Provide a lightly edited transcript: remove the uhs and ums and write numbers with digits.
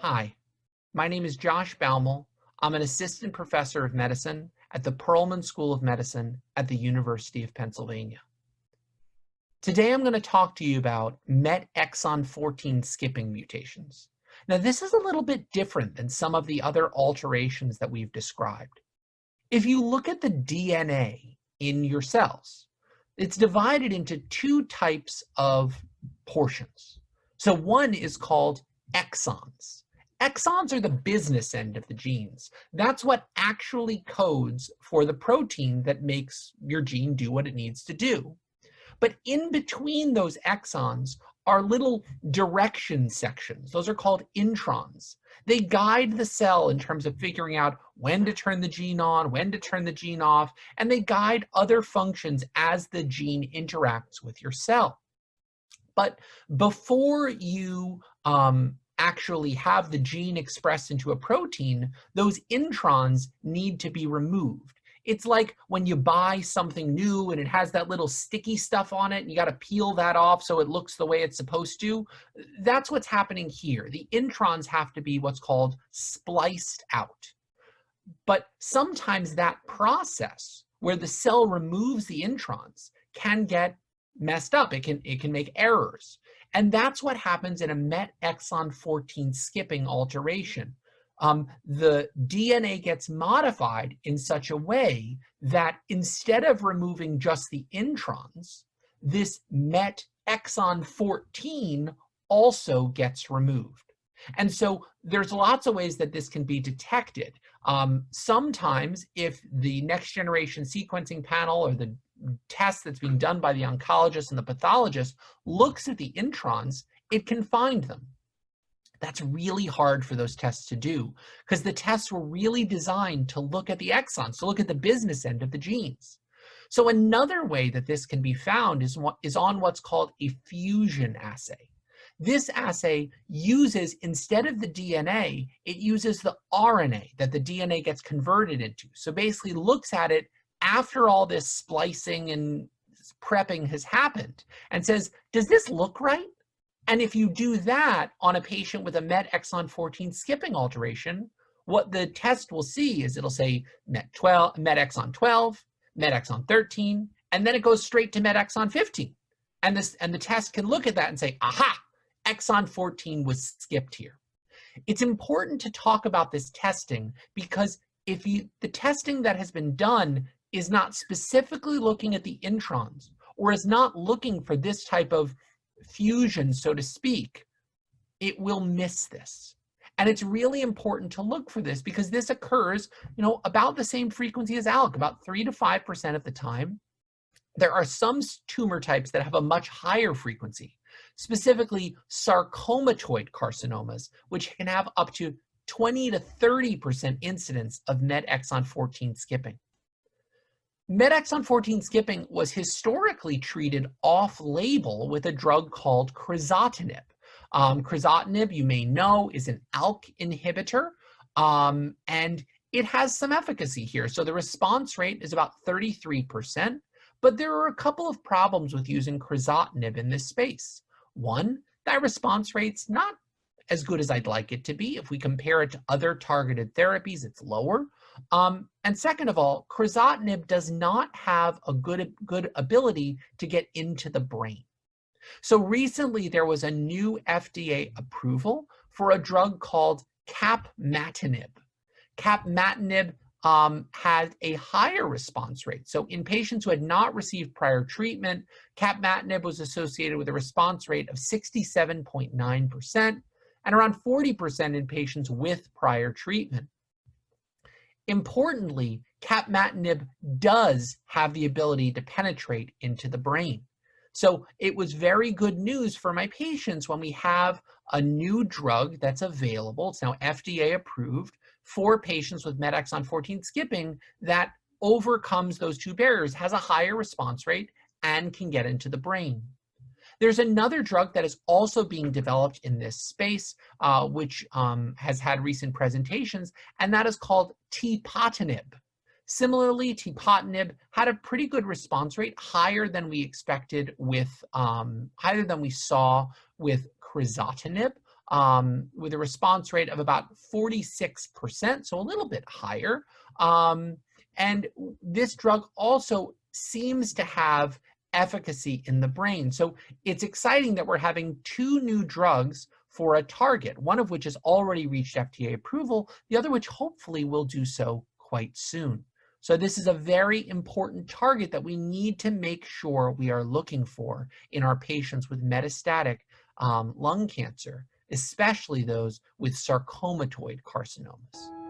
Hi, my name is Josh Bauml. I'm an assistant professor of medicine at the Perelman School of Medicine at the University of Pennsylvania. Today I'm going to talk to you about MET exon 14 skipping mutations. Now this is a little bit different than some of the other alterations that we've described. If you look at the DNA in your cells, it's divided into two types of portions. So one is called exons. Exons are the business end of the genes. That's what actually codes for the protein that makes your gene do what it needs to do. But in between those exons are little direction sections. Those are called introns. They guide the cell in terms of figuring out when to turn the gene on, when to turn the gene off, and they guide other functions as the gene interacts with your cell. But before you actually have the gene expressed into a protein, those introns need to be removed. It's like when you buy something new and it has that little sticky stuff on it and you got to peel that off so it looks the way it's supposed to. That's what's happening here. The introns have to be what's called spliced out. But sometimes that process where the cell removes the introns can get messed up. It can make errors. And that's what happens in a MET exon 14 skipping alteration. The DNA gets modified in such a way that instead of removing just the introns, this MET exon 14 also gets removed. And so there's lots of ways that this can be detected. Sometimes if the next generation sequencing panel or the test that's being done by the oncologist and the pathologist looks at the introns, it can find them. That's really hard for those tests to do because the tests were really designed to look at the exons, to look at the business end of the genes. So another way that this can be found is on what's called a fusion assay. This assay uses, instead of the DNA, it uses the RNA that the DNA gets converted into. So basically looks at it after all this splicing and prepping has happened and says, does this look right? And if you do that on a patient with a MET exon 14 skipping alteration, what the test will see is it'll say MET exon 12, MET exon 13, and then it goes straight to MET exon 15. And the test can look at that and say, aha, exon 14 was skipped here. It's important to talk about this testing because the testing that has been done is not specifically looking at the introns or is not looking for this type of fusion, so to speak, it will miss this. And it's really important to look for this because this occurs, about the same frequency as ALK, about 3 to 5% of the time. There are some tumor types that have a much higher frequency, specifically sarcomatoid carcinomas, which can have up to 20 to 30% incidence of MET exon 14 skipping. MET exon 14 skipping was historically treated off-label with a drug called crizotinib. Crizotinib, you may know, is an ALK inhibitor, and it has some efficacy here. So the response rate is about 33%, but there are a couple of problems with using crizotinib in this space. One, that response rate's not as good as I'd like it to be. If we compare it to other targeted therapies, it's lower. And second of all, crizotinib does not have a good ability to get into the brain. So recently there was a new FDA approval for a drug called capmatinib. Capmatinib had a higher response rate. So in patients who had not received prior treatment, capmatinib was associated with a response rate of 67.9% and around 40% in patients with prior treatment. Importantly, capmatinib does have the ability to penetrate into the brain. So it was very good news for my patients when we have a new drug that's available, it's now FDA approved, for patients with MET exon 14 skipping that overcomes those two barriers, has a higher response rate, and can get into the brain. There's another drug that is also being developed in this space, which has had recent presentations, and that is called Tepotenib. Similarly, Tepotenib had a pretty good response rate, higher than we expected with, higher than we saw with crizotinib, with a response rate of about 46%, so a little bit higher. And this drug also seems to have efficacy in the brain. So it's exciting that we're having 2 new drugs for a target, one of which has already reached FDA approval, the other which hopefully will do so quite soon. So this is a very important target that we need to make sure we are looking for in our patients with metastatic lung cancer, especially those with sarcomatoid carcinomas.